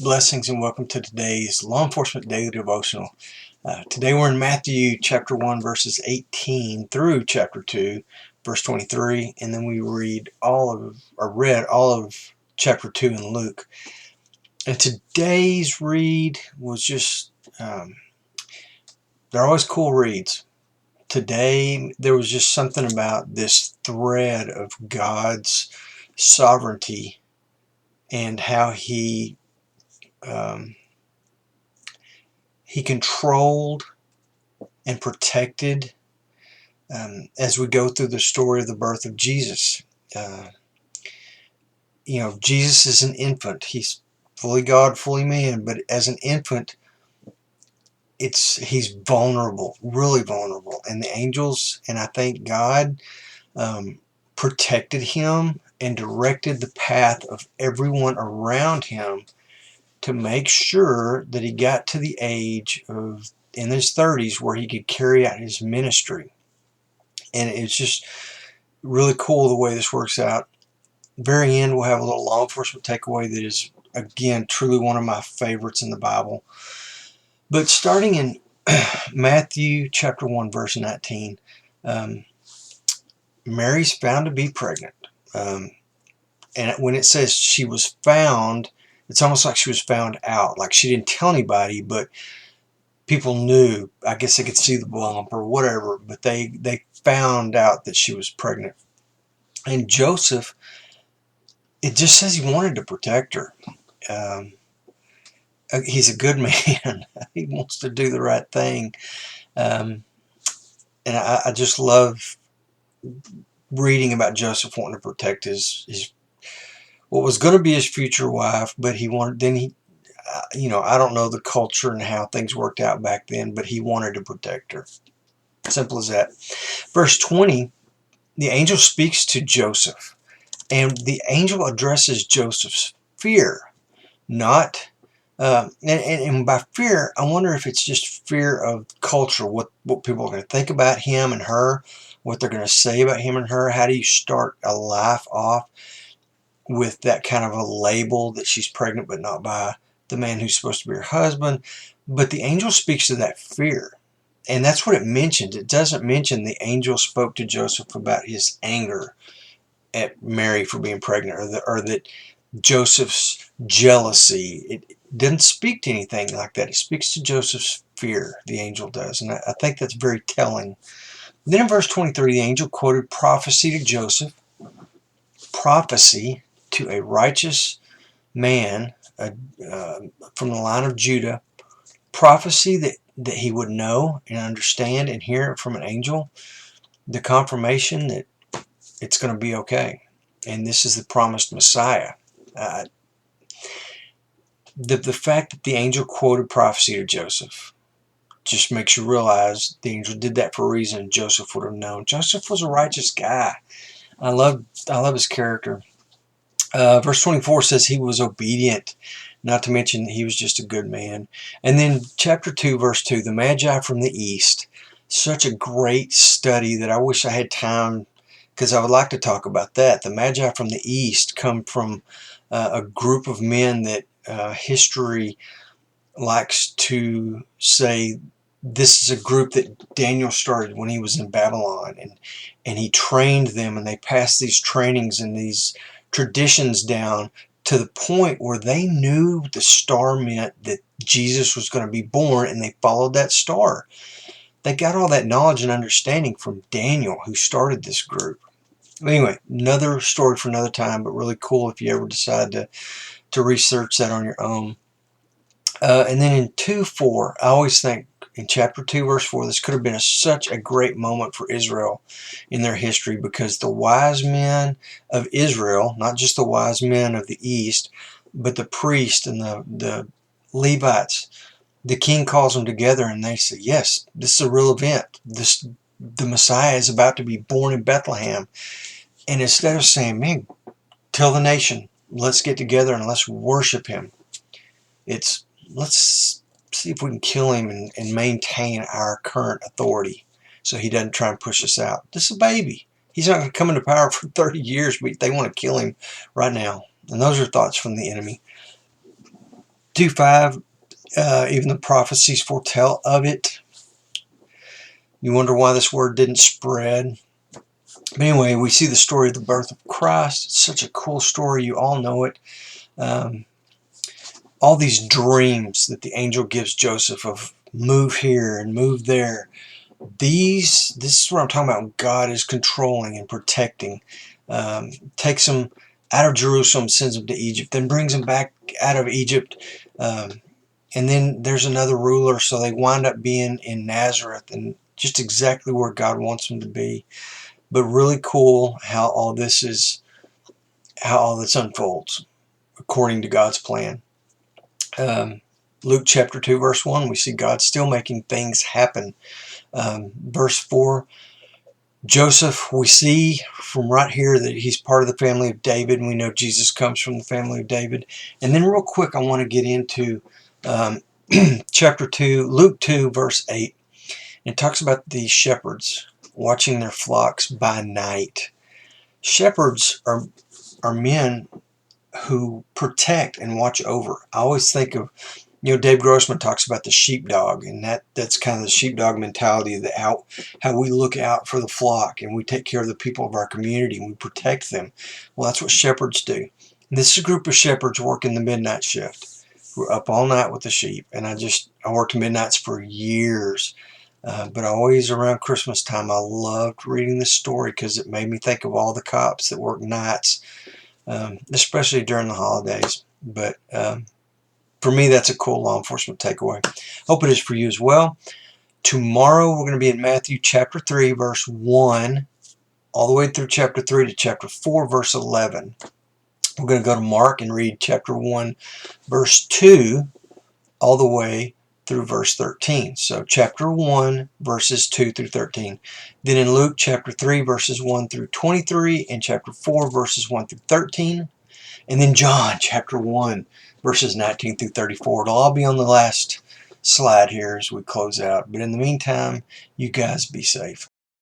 Blessings and welcome to today's Law Enforcement Daily Devotional. Today we're in Matthew chapter 1 verses 18 through chapter 2 verse 23, and then we read read all of chapter 2 in Luke. And today's read was just, they're always cool reads. Today there was just something about this thread of God's sovereignty and how He controlled and protected as we go through the story of the birth of Jesus. Jesus is an infant. He's fully God, fully man, but as an infant, he's vulnerable, really vulnerable. And the angels, and I thank God, protected him and directed the path of everyone around him to make sure that he got to the age of in his 30s where he could carry out his ministry. And it's just really cool the way this works out. Very end, we'll have a little law enforcement takeaway that is, again, truly one of my favorites in the Bible. But starting in Matthew chapter 1 verse 19, Mary's found to be pregnant. And when it says she was found, it's almost like she was found out. Like she didn't tell anybody, but people knew. I guess they could see the bump or whatever, but they found out that she was pregnant. And Joseph, it just says he wanted to protect her. He's a good man. He wants to do the right thing. And I just love reading about Joseph wanting to protect his what was going to be his future wife, but he wanted, then he, I don't know the culture and how things worked out back then, but he wanted to protect her. Simple as that. Verse 20, the angel speaks to Joseph, and the angel addresses Joseph's fear, not and by fear, I wonder if it's just fear of culture, what people are going to think about him and her, what they're going to say about him and her. How do you start a life off with that kind of a label that she's pregnant, but not by the man who's supposed to be her husband? But the angel speaks to that fear, and that's what it mentions. It doesn't mention the angel spoke to Joseph about his anger at Mary for being pregnant, or that Joseph's jealousy. It doesn't speak to anything like that. It speaks to Joseph's fear, the angel does, and I think that's very telling. Then in verse 23, the angel quoted prophecy to Joseph, prophecy to a righteous man from the line of Judah, prophecy that he would know and understand and hear it from an angel, the confirmation that it's going to be okay. And this is the promised Messiah. The fact that the angel quoted prophecy to Joseph just makes you realize the angel did that for a reason. Joseph would have known. Joseph was a righteous guy. I love his character. Verse 24 says he was obedient, not to mention he was just a good man. And then chapter 2, verse 2, the Magi from the East. Such a great study that I wish I had time, because I would like to talk about that. The Magi from the East come from a group of men that history likes to say this is a group that Daniel started when he was in Babylon, and he trained them, and they passed these trainings and these traditions down to the point where they knew the star meant that Jesus was going to be born, and they followed that star. They got all that knowledge and understanding from Daniel, who started this group. Anyway, another story for another time, but really cool if you ever decide to research that on your own. And then in 2:4, I always think in chapter 2, verse 4, this could have been such a great moment for Israel in their history, because the wise men of Israel, not just the wise men of the East, but the priests and the Levites, the king calls them together and they say, yes, this is a real event. The Messiah is about to be born in Bethlehem. And instead of saying, man, tell the nation, let's get together and let's worship him, it's let's see if we can kill him and maintain our current authority so he doesn't try and push us out. This is a baby. He's not going to come into power for 30 years, but they want to kill him right now. And those are thoughts from the enemy. 2:5, even the prophecies foretell of it. You wonder why this word didn't spread. But anyway, we see the story of the birth of Christ. It's such a cool story. You all know it. All these dreams that the angel gives Joseph of move here and move there. This is what I'm talking about. God is controlling and protecting. Takes them out of Jerusalem, sends them to Egypt, then brings them back out of Egypt. And then there's another ruler, so they wind up being in Nazareth, and just exactly where God wants them to be. But really cool how all this unfolds according to God's plan. Luke chapter 2 verse 1, we see God still making things happen. Verse 4, Joseph, we see from right here that he's part of the family of David, and we know Jesus comes from the family of David. And then real quick, I want to get into chapter 2, Luke 2 verse 8. It talks about the shepherds watching their flocks by night. Shepherds are men who protect and watch over. I always think of, Dave Grossman talks about the sheepdog, and that's kind of the sheepdog mentality of how we look out for the flock and we take care of the people of our community and we protect them. Well, that's what shepherds do. And this is a group of shepherds working the midnight shift. We're up all night with the sheep, and I worked midnights for years. But always around Christmas time, I loved reading this story because it made me think of all the cops that work nights, especially during the holidays. But for me, that's a cool law enforcement takeaway. Hope it is for you as well. Tomorrow, we're going to be in Matthew chapter 3, verse 1, all the way through chapter 3 to chapter 4, verse 11. We're going to go to Mark and read chapter 1, verse 2, all the way through verse 13. So chapter 1, verses 2 through 13. Then in Luke chapter 3, verses 1 through 23, and chapter 4, verses 1 through 13. And then John chapter 1, verses 19 through 34. It'll all be on the last slide here as we close out. But in the meantime, you guys be safe.